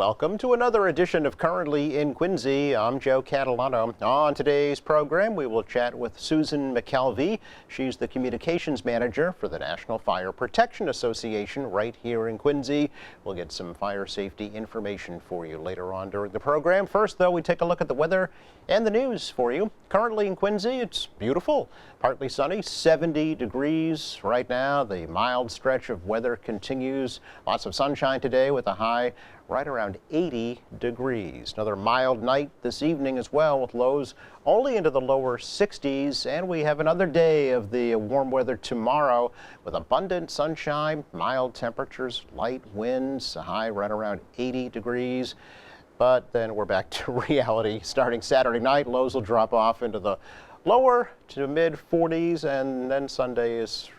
Welcome to another edition of Currently in Quincy. I'm Joe Catalano. On today's program, we will chat with Susan McKelvey. She's the communications manager for the National Fire Protection Association right here in Quincy. We'll get some fire safety information for you later on during the program. First, though, we take a look at the weather and the news for you. Currently in Quincy, it's beautiful. Partly sunny, 70 degrees right now. The mild stretch of weather continues. Lots of sunshine today with a high right around 80 degrees. Another mild night this evening as well, with lows only into the lower 60s. And we have another day of the warm weather tomorrow with abundant sunshine, mild temperatures, light winds, a high right around 80 degrees. But then we're back to reality. Starting Saturday night, lows will drop off into the lower to mid 40s, and then Sunday is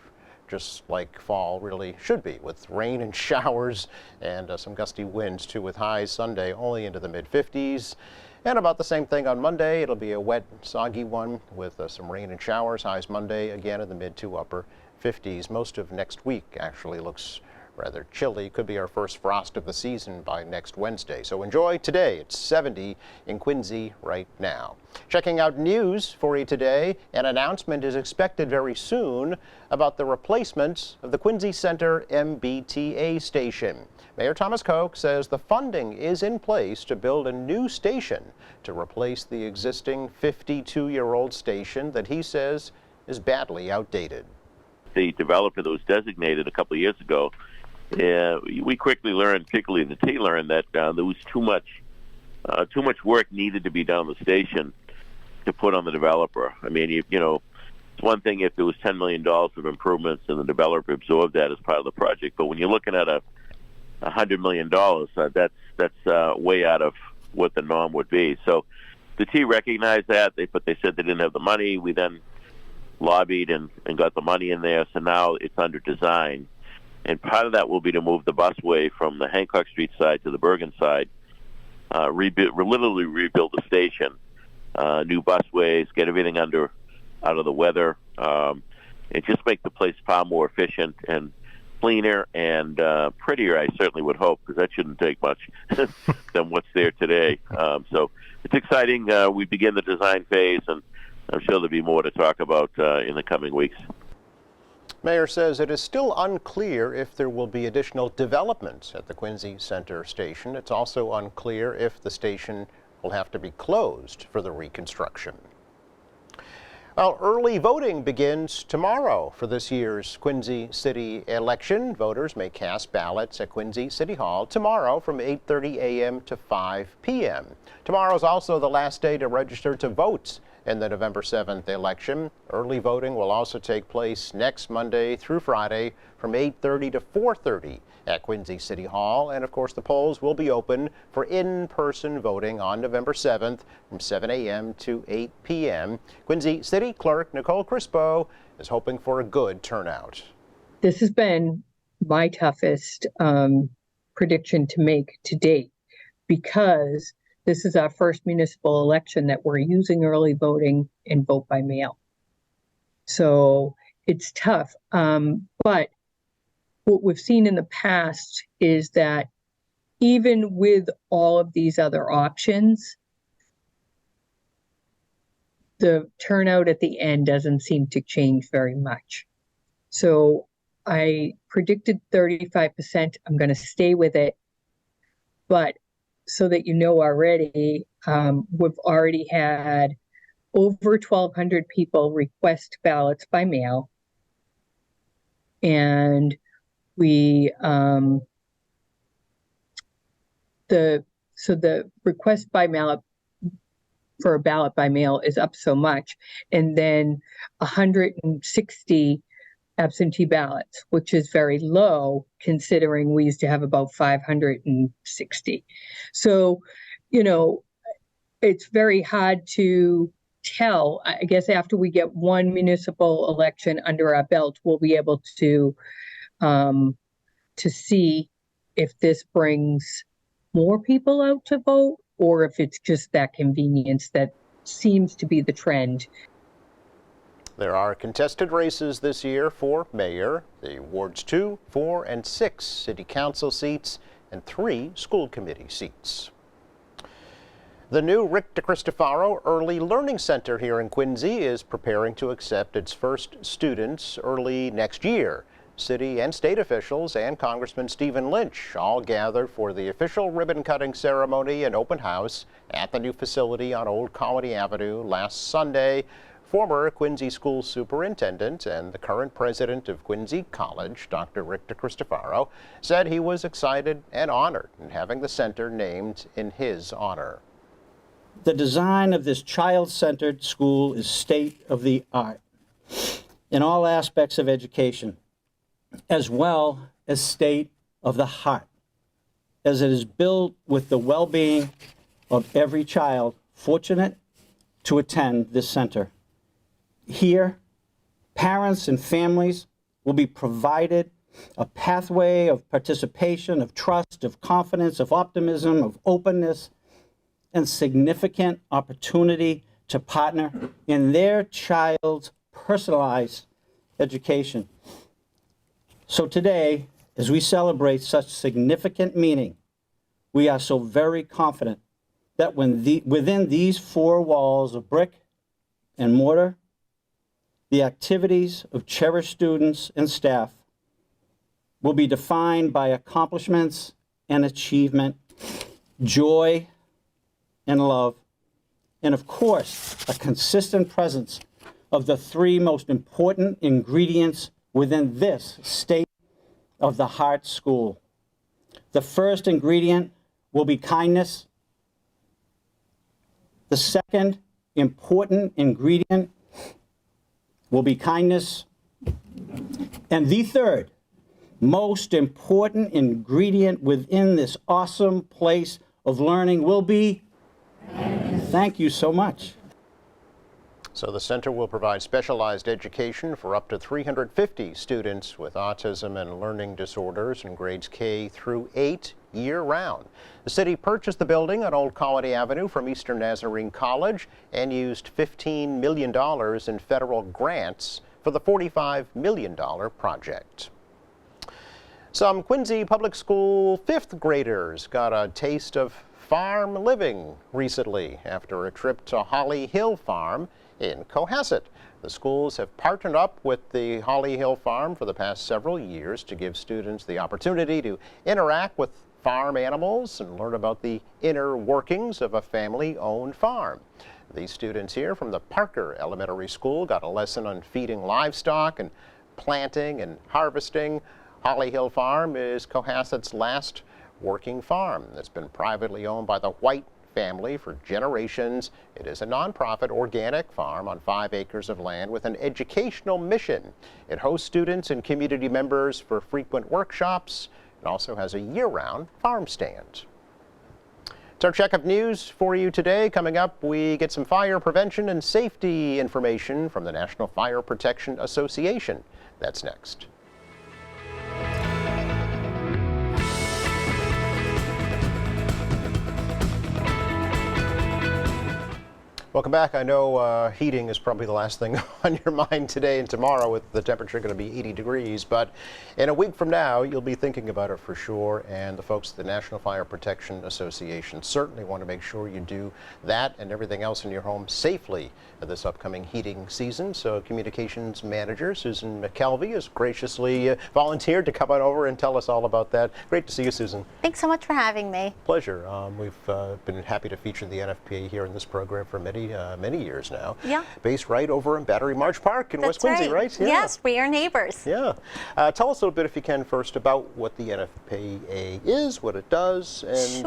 just like fall really should be, with rain and showers and some gusty winds too, with highs Sunday only into the mid 50s. And about the same thing on Monday. It'll be a wet, soggy one with some rain and showers. Highs Monday again in the mid to upper 50s. Most of next week actually looks rather chilly. Could be our first frost of the season by next Wednesday. So enjoy today. It's 70 in Quincy right now. Checking out news for you today. An announcement is expected very soon about the replacement of the Quincy Center MBTA station. Mayor Thomas Koch says the funding is in place to build a new station to replace the existing 52-year-old station that he says is badly outdated. The developer that was designated a couple of years ago, we quickly learned, particularly the T learned, that there was too much work needed to be done on the station to put on the developer. I mean, you know, it's one thing if there was $10 million of improvements and the developer absorbed that as part of the project, but when you're looking at $100 million, that's way out of what the norm would be. So the T recognized that, but they said they didn't have the money. We then lobbied and got the money in there, so now it's under design. And part of that will be to move the busway from the Hancock Street side to the Bergen side, literally rebuild the station, new busways, get everything out of the weather, and just make the place far more efficient and cleaner and prettier, I certainly would hope, because that shouldn't take much than what's there today. So it's exciting. We begin the design phase, and I'm sure there'll be more to talk about in the coming weeks. Mayor says it is still unclear if there will be additional developments at the Quincy Center station. It's also unclear if the station will have to be closed for the reconstruction. Well, early voting begins tomorrow for this year's Quincy City election. Voters may cast ballots at Quincy City Hall tomorrow from 8:30 a.m. to 5 p.m. Tomorrow is also the last day to register to vote in the November 7th election. Early voting will also take place next Monday through Friday from 8:30 to 4:30 at Quincy City Hall. And of course, the polls will be open for in-person voting on November 7th from 7 a.m. to 8 p.m. Quincy City Clerk Nicole Crispo is hoping for a good turnout. This has been my toughest prediction to make to date, because this is our first municipal election that we're using early voting and vote by mail. So it's tough. But what we've seen in the past is that even with all of these other options, the turnout at the end doesn't seem to change very much. So I predicted 35%. I'm going to stay with it. But so that you know already, we've already had over 1,200 people request ballots by mail. And we, the request by mail for a ballot by mail is up so much. And then 160 absentee ballots, which is very low considering we used to have about 560. So, you know, it's very hard to tell. I guess after we get one municipal election under our belt, we'll be able to see if this brings more people out to vote, or if it's just that convenience that seems to be the trend. There are contested races this year for mayor. The wards 2, 4, and 6 city council seats and 3 school committee seats. The new Rick DeCristofaro Early Learning Center here in Quincy is preparing to accept its first students early next year. City and state officials and Congressman Stephen Lynch all gathered for the official ribbon-cutting ceremony and open house at the new facility on Old Colony Avenue last Sunday. Former Quincy School Superintendent and the current president of Quincy College, Dr. Rick DeCristofaro, said he was excited and honored in having the center named in his honor. The design of this child-centered school is state-of-the-art in all aspects of education, as well as state of the heart, as it is built with the well-being of every child fortunate to attend this center. Here, parents and families will be provided a pathway of participation, of trust, of confidence, of optimism, of openness, and significant opportunity to partner in their child's personalized education. So today, as we celebrate such significant meaning, we are so very confident that within these 4 walls of brick and mortar, the activities of cherished students and staff will be defined by accomplishments and achievement, joy and love, and of course, a consistent presence of the 3 most important ingredients within this state-of-the-heart school. The first ingredient will be kindness. The second important ingredient will be kindness. And the third most important ingredient within this awesome place of learning will be thank you so much. So the center will provide specialized education for up to 350 students with autism and learning disorders in grades K through 8 year-round. The city purchased the building on Old Colony Avenue from Eastern Nazarene College and used $15 million in federal grants for the $45 million project. Some Quincy Public School 5th graders got a taste of farm living recently after a trip to Holly Hill Farm in Cohasset. The schools have partnered up with the Holly Hill Farm for the past several years to give students the opportunity to interact with farm animals and learn about the inner workings of a family-owned farm. These students here from the Parker Elementary School got a lesson on feeding livestock and planting and harvesting. Holly Hill Farm is Cohasset's last working farm. It's been privately owned by the White family for generations. It is a nonprofit organic farm on 5 acres of land with an educational mission. It hosts students and community members for frequent workshops. It also has a year-round farm stand. It's our check of news for you today. Coming up, we get some fire prevention and safety information from the National Fire Protection Association. That's next. Welcome back. I know heating is probably the last thing on your mind today and tomorrow with the temperature going to be 80 degrees, but in a week from now, you'll be thinking about it for sure, and the folks at the National Fire Protection Association certainly want to make sure you do that and everything else in your home safely this upcoming heating season. So Communications Manager Susan McKelvey has graciously volunteered to come on over and tell us all about that. Great to see you, Susan. Thanks so much for having me. Pleasure. We've been happy to feature the NFPA here in this program for many years now. Yeah. Based right over in Battery March Park in West Quincy, right? Yeah. Yes, we are neighbors. Yeah. Tell us a little bit, if you can, first about what the NFPA is, what it does, and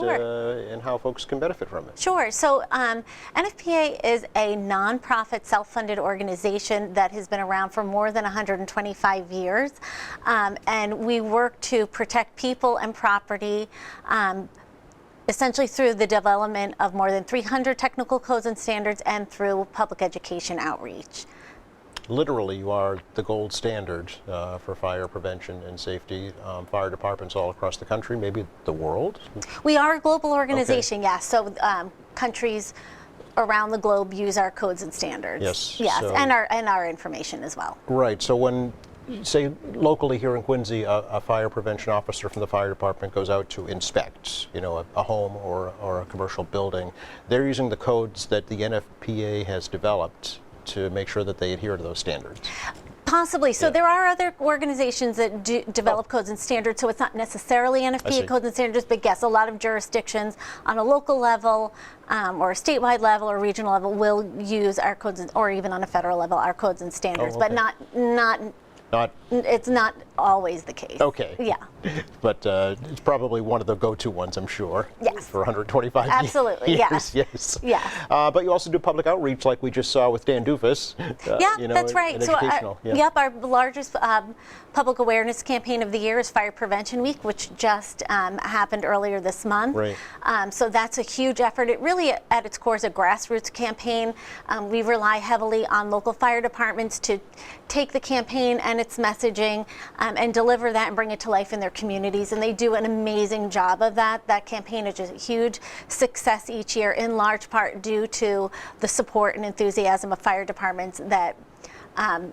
and how folks can benefit from it. Sure. So NFPA is a nonprofit self-funded organization that has been around for more than 125 years. And we work to protect people and property essentially through the development of more than 300 technical codes and standards and through public education outreach. Literally, you are the gold standard for fire prevention and safety. Fire departments all across the country, maybe the world? We are a global organization, yes. So countries around the globe use our codes and standards. Yes. Yes, so, and our information as well. Right. So when say locally here in Quincy, a fire prevention officer from the fire department goes out to inspect, a home or a commercial building. They're using the codes that the NFPA has developed to make sure that they adhere to those standards. Possibly. So there are other organizations that do develop codes and standards, so it's not necessarily NFPA codes and standards, but yes, a lot of jurisdictions on a local level or a statewide level or regional level will use our codes, or even on a federal level, our codes and standards, but not it's not always the case. Okay. Yeah. But it's probably one of the go-to ones, I'm sure. Yes. For 125 Absolutely, years. yeah. Yes. Yeah. But you also do public outreach, like we just saw with Dan Doofus. That's right. and So, educational. our largest public awareness campaign of the year is Fire Prevention Week, which just happened earlier this month. Right. So that's a huge effort. It really, at its core, is a grassroots campaign. We rely heavily on local fire departments to take the campaign and its messaging and deliver that and bring it to life in their communities. And they do an amazing job of that. That campaign is just a huge success each year, in large part due to the support and enthusiasm of fire departments that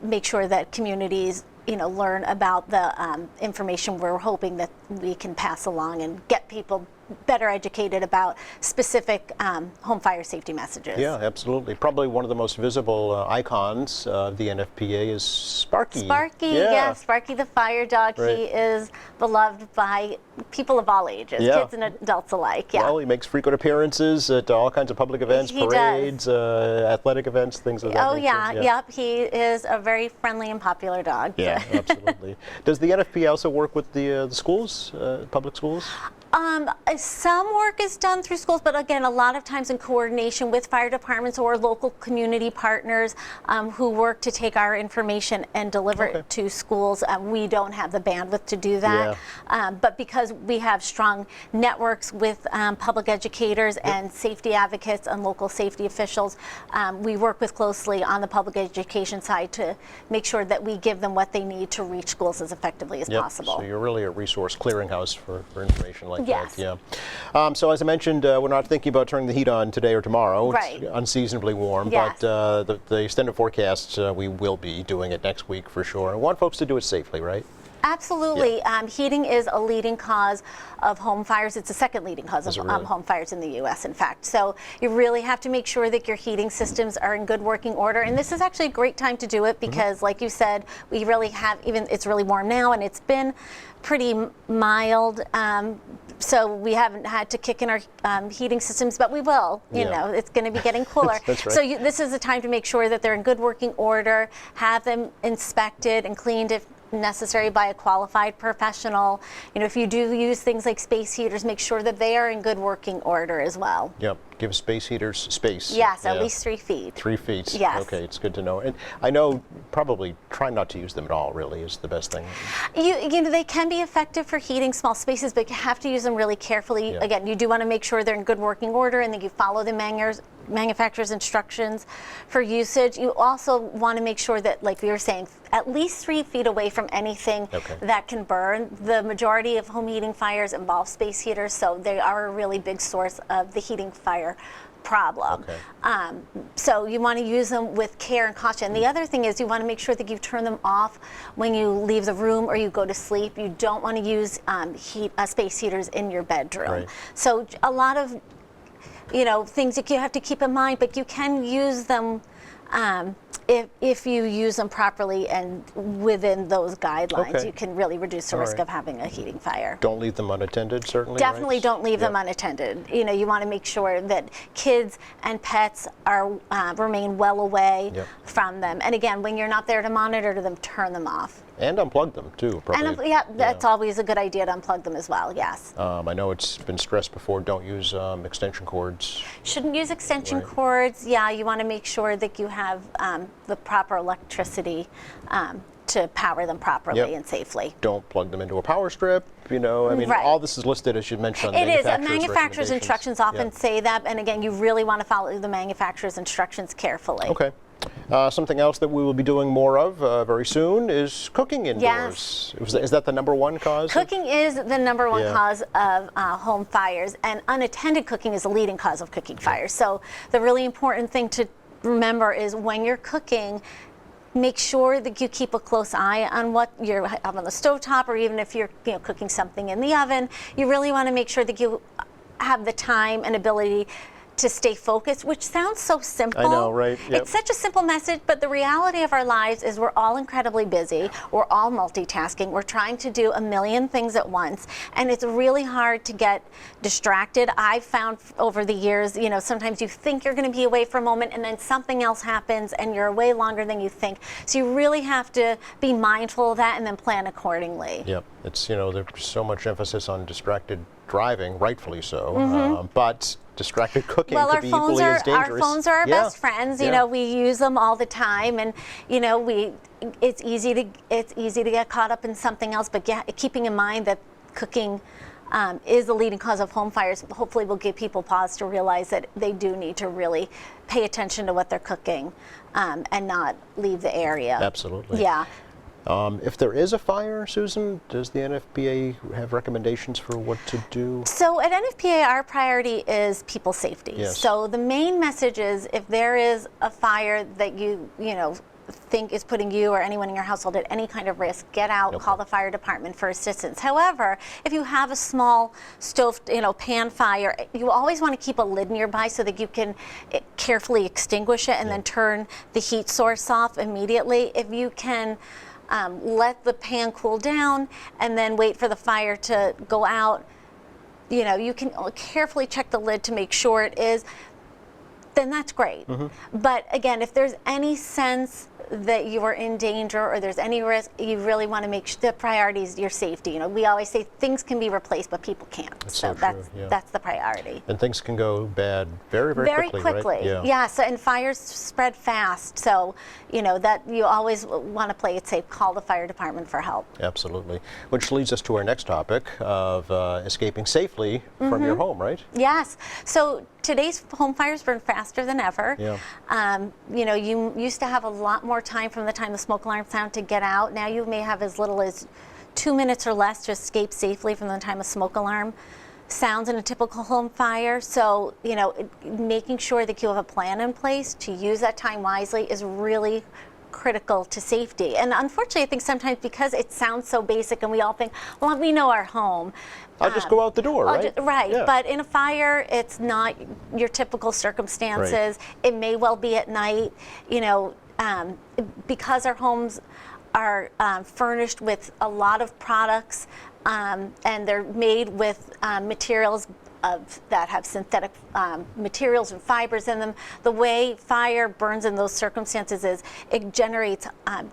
make sure that communities learn about the information we're hoping that we can pass along and get people better educated about specific home fire safety messages. Yeah, absolutely. Probably one of the most visible icons of the NFPA is Sparky. Sparky, yes, Sparky the fire dog. Right. He is beloved by people of all ages, kids and adults alike. Yeah. Well, he makes frequent appearances at all kinds of public events, He parades, athletic events, things of that Oh nature. yeah, yep. He is a very friendly and popular dog. Yeah, absolutely. Does the NFPA also work with the schools, public schools? Some work is done through schools, but again, a lot of times in coordination with fire departments or local community partners who work to take our information and deliver it to schools. We don't have the bandwidth to do that. But because we have strong networks with public educators and safety advocates and local safety officials, we work with closely on the public education side to make sure that we give them what they need to reach schools as effectively as possible. So you're really a resource clearinghouse for information like Yes. that. Yeah. So as I mentioned, we're not thinking about turning the heat on today or tomorrow. Right. It's unseasonably warm, Yes. but the extended forecasts, we will be doing it next week for sure. I want folks to do it safely, right? Absolutely. Heating is a leading cause of home fires. It's the second leading cause of really? home fires in the U.S., in fact. So you really have to make sure that your heating systems are in good working order. And this is actually a great time to do it because, like you said, we really have, it's really warm now and it's been pretty mild. So we haven't had to kick in our heating systems, but we will. You know, it's going to be getting cooler. That's right. So this is the time to make sure that they're in good working order, have them inspected and cleaned if necessary by a qualified professional. If you do use things like space heaters, make sure that they are in good working order as well. Yep. Give space heaters space. Yes, at least 3 feet. 3 feet. Yes. Okay, it's good to know. And I know probably try not to use them at all, really, is the best thing. They can be effective for heating small spaces, but you have to use them really carefully. Yeah. Again, you do want to make sure they're in good working order and that you follow the manufacturer's instructions for usage. You also want to make sure that, like we were saying, at least 3 feet away from anything that can burn. The majority of home heating fires involve space heaters, so they are a really big source of the heating fire problem. So you want to use them with care and caution. The other thing is you want to make sure that you turn them off when you leave the room or you go to sleep. You don't want to use space heaters in your bedroom. Right. So a lot of things that you have to keep in mind, but you can use them if you use them properly and within those guidelines. You can really reduce the risk of having a heating fire. Don't leave them unattended, certainly. Definitely right? don't leave them unattended. You want to make sure that kids and pets are remain well away from them. And again, when you're not there to monitor them, turn them off. And unplug them, too, probably. And that's always a good idea to unplug them as well, yes. I know it's been stressed before, don't use extension cords. Shouldn't use extension cords. Yeah, you want to make sure that you have the proper electricity to power them properly and safely. Don't plug them into a power strip, all this is listed, as you mentioned, on the It is. manufacturer's Manufacturer's instructions often say that, and again, you really want to follow the manufacturer's instructions carefully. Okay. Something else that we will be doing more of very soon is cooking indoors. Yes. Is that the number one cause? Cooking is the number one cause of home fires, and unattended cooking is the leading cause of cooking fires. So the really important thing to remember is when you're cooking, make sure that you keep a close eye on what you're on the stovetop, or even if you're cooking something in the oven. You really want to make sure that you have the time and ability to stay focused, which sounds so simple. I know, right? Yep. It's such a simple message, but the reality of our lives is we're all incredibly busy. We're all multitasking. We're trying to do a million things at once, and it's really hard to get distracted. I've found over the years, sometimes you think you're going to be away for a moment, and then something else happens, and you're away longer than you think. So you really have to be mindful of that and then plan accordingly. Yep. It's, there's so much emphasis on distracted driving, rightfully so, but distracted cooking Well, could our be phones equally as are dangerous. our best friends. We use them all the time, and it's easy to get caught up in something else. But keeping in mind that cooking is the leading cause of home fires, hopefully will give people pause to realize that they do need to really pay attention to what they're cooking and not leave the area. Absolutely. Yeah. If there is a fire, Susan, does the NFPA have recommendations for what to do? So at NFPA, our priority is people safety. Yes. So the main message is if there is a fire that you think is putting you or anyone in your household at any kind of risk, get out, Okay. call the fire department for assistance. However, if you have a small stove, pan fire, you always want to keep a lid nearby so that you can carefully extinguish it and then turn the heat source off immediately. If you can let the pan cool down and then wait for the fire to go out, you can carefully check the lid to make sure it is, then that's great. But again, if there's any sense that you are in danger or there's any risk, you really want to make sure the priority is your safety. We always say things can be replaced, but people can't. That's so that's true, yeah. that's the priority. And things can go bad very, very quickly, right? Yeah. So, and fires spread fast. So, that you always want to play it safe. Call the fire department for help. Absolutely. Which leads us to our next topic of escaping safely from your home, right? Yes. So today's home fires burn faster than ever. Yeah. You used to have a lot more time from the time the smoke alarm sound to get out. Now you may have as little as 2 minutes or less to escape safely from the time a smoke alarm sounds in a typical home fire. So, making sure that you have a plan in place to use that time wisely is really critical to safety. And unfortunately, I think sometimes because it sounds so basic and we all think, well, we know our home. I'll just go out the door, right? Right, Yeah. but in a fire, it's not your typical circumstances. It may well be at night, because our homes are furnished with a lot of products and they're made with materials that have synthetic materials and fibers in them. The way fire burns in those circumstances is it generates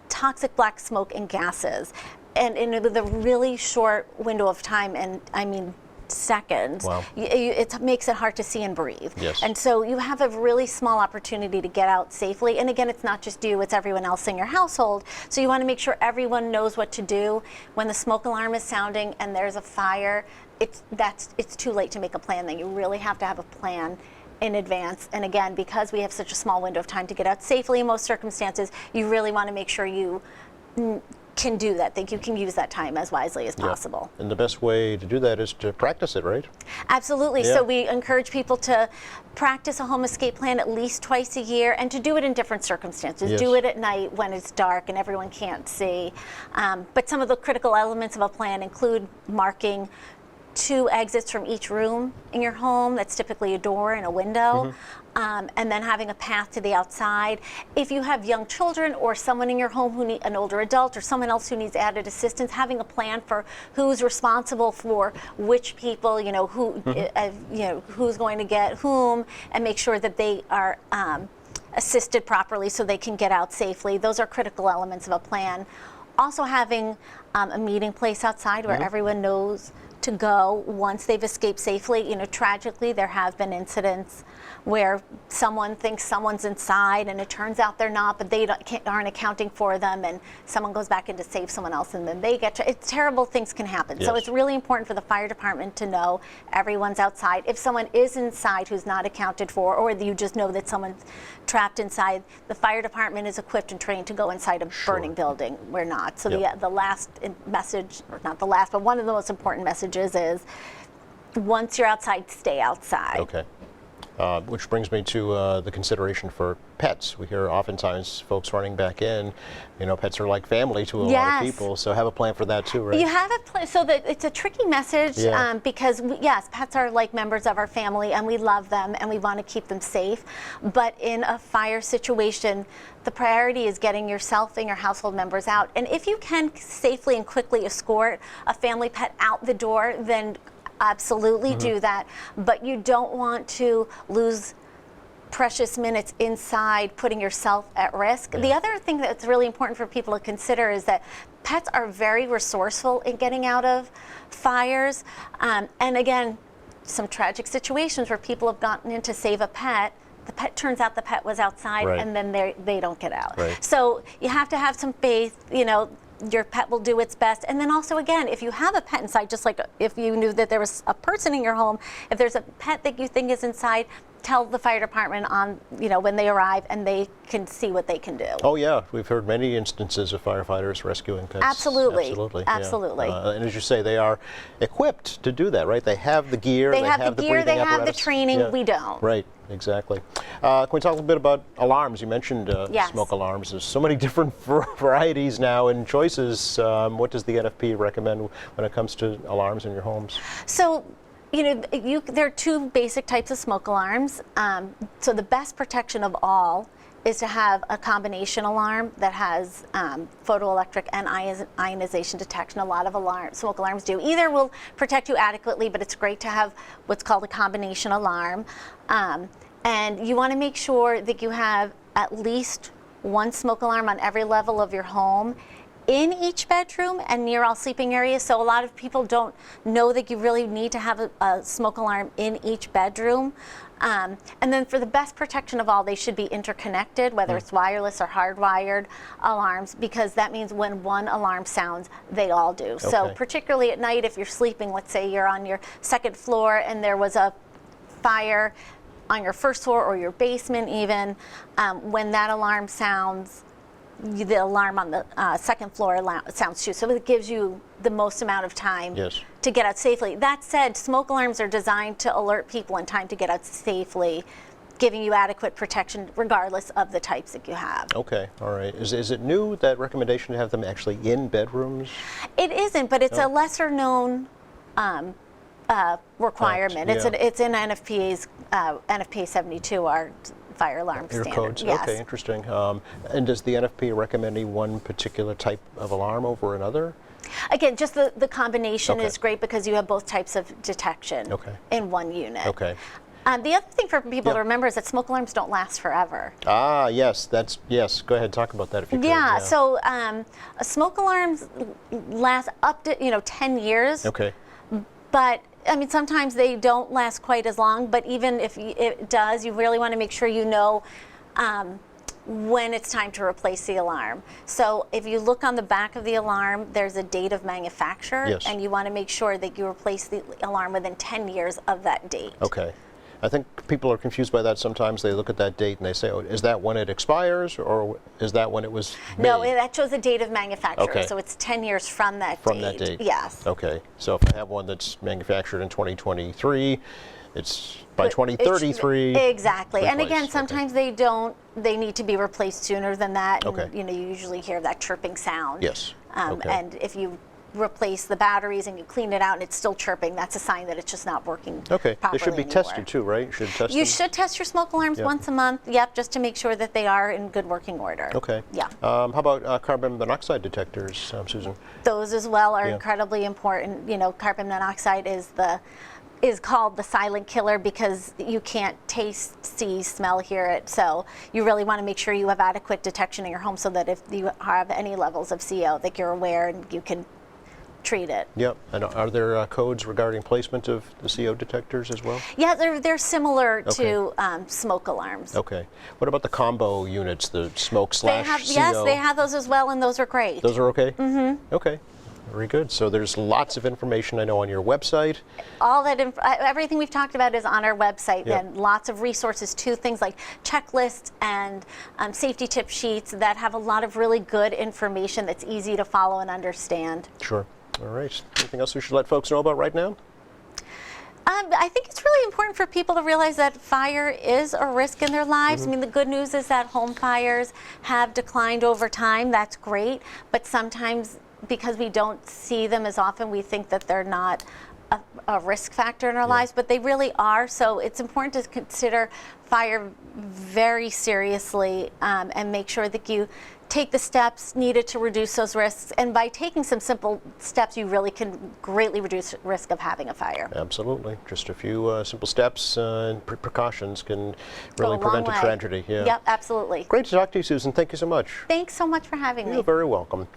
toxic black smoke and gases. And with a really short window of time, and I mean seconds, Wow. It makes it hard to see and breathe. Yes. And so you have a really small opportunity to get out safely. And again, it's not just you, it's everyone else in your household. So you want to make sure everyone knows what to do. When the smoke alarm is sounding and there's a fire, it's too late to make a plan. Then you really have to have a plan in advance. And again, because we have such a small window of time to get out safely in most circumstances, you really want to make sure you can do that, that you can use that time as wisely as possible. And the best way to do that is to practice it, right? Absolutely. Yeah. So we encourage people to practice a home escape plan at least twice a year and to do it in different circumstances. Yes. Do it at night when it's dark and everyone can't see. But some of the critical elements of a plan include marking 2 exits from each room in your home. That's typically a door and a window. And then having a path to the outside. If you have young children or someone in your home who need an older adult or someone else who needs added assistance, having a plan for who's responsible for which people, who's going to get whom, and make sure that they are assisted properly so they can get out safely. Those are critical elements of a plan. Also having a meeting place outside where everyone knows to go once they've escaped safely. Tragically, there have been incidents where someone thinks someone's inside and it turns out they're not, but they aren't accounting for them, and someone goes back in to save someone else and then they get it's terrible things can happen. Yes. So it's really important for the fire department to know everyone's outside. If someone is inside who's not accounted for, or you just know that someone's trapped inside, the fire department is equipped and trained to go inside a burning building. We're not. So the last message, or not the last, but one of the most important messages is once you're outside, stay outside. Okay. Which brings me to the consideration for pets. We hear oftentimes folks running back in, pets are like family to a lot Yes. of people, so have a plan for that too, right? You have a plan, so that it's a tricky message Yeah. because yes, pets are like members of our family and we love them and we want to keep them safe. But in a fire situation, the priority is getting yourself and your household members out. And if you can safely and quickly escort a family pet out the door, then absolutely do that. But you don't want to lose precious minutes inside, putting yourself at risk. The other thing that's really important for people to consider is that pets are very resourceful in getting out of fires. And again, some tragic situations where people have gotten in to save a pet. The pet turns out the pet was outside, Right. and then they don't get out. Right. So you have to have some faith. Your pet will do its best. And then also, again, if you have a pet inside, just like if you knew that there was a person in your home, if there's a pet that you think is inside, tell the fire department when they arrive, and they can see what they can do. Oh yeah, we've heard many instances of firefighters rescuing pets. Absolutely. Absolutely. Yeah. Absolutely. And as you say, they are equipped to do that, right? They have the gear. They have the gear, breathing they have the apparatus. training, Yeah. we don't. Right, exactly. Can we talk a little bit about alarms? You mentioned Yes. smoke alarms. There's so many different varieties now and choices. What does the NFP recommend when it comes to alarms in your homes? So, there are two basic types of smoke alarms. So the best protection of all is to have a combination alarm that has photoelectric and ionization detection. A lot of smoke alarms do. Either will protect you adequately, but it's great to have what's called a combination alarm. And you want to make sure that you have at least one smoke alarm on every level of your home, in each bedroom and near all sleeping areas. So a lot of people don't know that you really need to have a smoke alarm in each bedroom. And then for the best protection of all, they should be interconnected, whether it's wireless or hardwired alarms, because that means when one alarm sounds, they all do. So Okay. particularly at night, if you're sleeping, let's say you're on your second floor and there was a fire on your first floor or your basement even, when that alarm sounds, the alarm on the second floor sounds too. So it gives you the most amount of time Yes. to get out safely. That said, smoke alarms are designed to alert people in time to get out safely, giving you adequate protection regardless of the types that you have. Okay, all right. Is it new, that recommendation, to have them actually in bedrooms? It isn't, but it's a lesser known requirement. yeah. It's in NFPA's NFPA 72, our fire alarm Your standard. codes? Yes. Okay, interesting. And does the NFP recommend any one particular type of alarm over another? Again, just the combination Okay. is great because you have both types of detection Okay. in one unit. Okay. The other thing for people Yeah. to remember is that smoke alarms don't last forever. Ah, yes, yes. Go ahead, talk about that if you could. Yeah, so smoke alarms last up to 10 years, Okay, but I mean sometimes they don't last quite as long. But even if it does, you really want to make sure you know when it's time to replace the alarm. So if you look on the back of the alarm, there's a date of manufacture, Yes. and you want to make sure that you replace the alarm within 10 years of that date. okay. I think people are confused by that sometimes. They look at that date and they say, oh, is that when it expires, or is that when it was made? No, that shows the date of manufacture, Okay. so it's 10 years from that From date. that date? Yes. Okay, so if I have one that's manufactured in 2023, it's by 2033. Exactly. And replaced. again, Okay. sometimes they need to be replaced sooner than that. And, Okay. you usually hear that chirping sound. Yes. Okay. And if you replace the batteries and you clean it out and it's still chirping, that's a sign that it's just not working Okay, properly they should be anymore. tested too, right? You should test You them? should test your smoke alarms Yeah. once a month, yep, just to make sure that they are in good working order. Okay. Yeah. How about carbon monoxide detectors, Susan? Those as well are Yeah. incredibly important. Carbon monoxide is called the silent killer because you can't taste, see, smell, hear it. So you really want to make sure you have adequate detection in your home so that if you have any levels of CO, that you're aware and you can treat it. Yep. And are there codes regarding placement of the CO detectors as well? Yeah, they're similar to smoke alarms. Okay. What about the combo units, the smoke They slash have, CO? yes, they have those as well, and those are great. Those are okay? Mm-hmm. Okay. Very good. So there's lots of information, I know, on your website. All that, everything we've talked about is on our website, Yeah. and lots of resources too, things like checklists and safety tip sheets that have a lot of really good information that's easy to follow and understand. Sure. All right. Anything else we should let folks know about right now? I think it's really important for people to realize that fire is a risk in their lives. I mean, the good news is that home fires have declined over time. That's great. But sometimes, because we don't see them as often, we think that they're not a risk factor in our lives, but they really are. So it's important to consider fire very seriously and make sure that you take the steps needed to reduce those risks. And by taking some simple steps, you really can greatly reduce risk of having a fire. Absolutely. Just a few simple steps and precautions can really Go a long prevent a way. tragedy. Yeah. Yep, absolutely. Great to talk to you, Susan. Thank you so much. Thanks so much for having me. You're very welcome.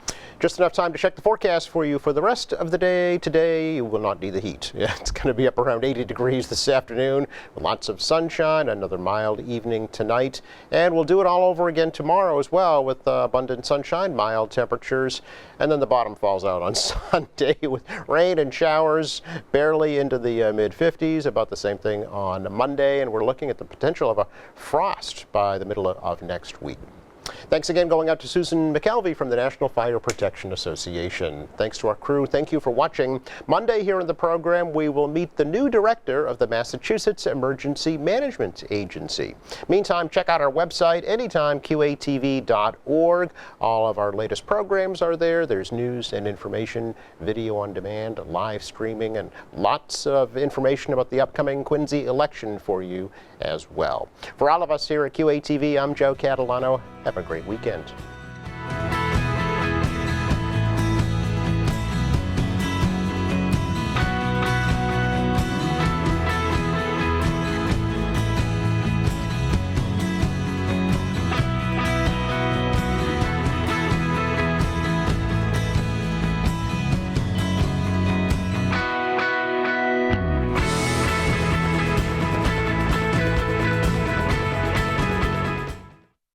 Just enough time to check the forecast for you for the rest of the day. Today, you will not need the heat. Yeah, it's going to be up around 80 degrees this afternoon with lots of sunshine, another mild evening tonight. And we'll do it all over again tomorrow as well with abundant sunshine, mild temperatures. And then the bottom falls out on Sunday with rain and showers barely into the mid-50s, about the same thing on Monday. And we're looking at the potential of a frost by the middle of next week. Thanks again going out to Susan McKelvey from the National Fire Protection Association. Thanks to our crew. Thank you for watching. Monday here in the program, we will meet the new director of the Massachusetts Emergency Management Agency. Meantime, check out our website, anytimeqatv.org. All of our latest programs are there. There's news and information, video on demand, live streaming, and lots of information about the upcoming Quincy election for you as well. For all of us here at QATV, I'm Joe Catalano. Have a great weekend.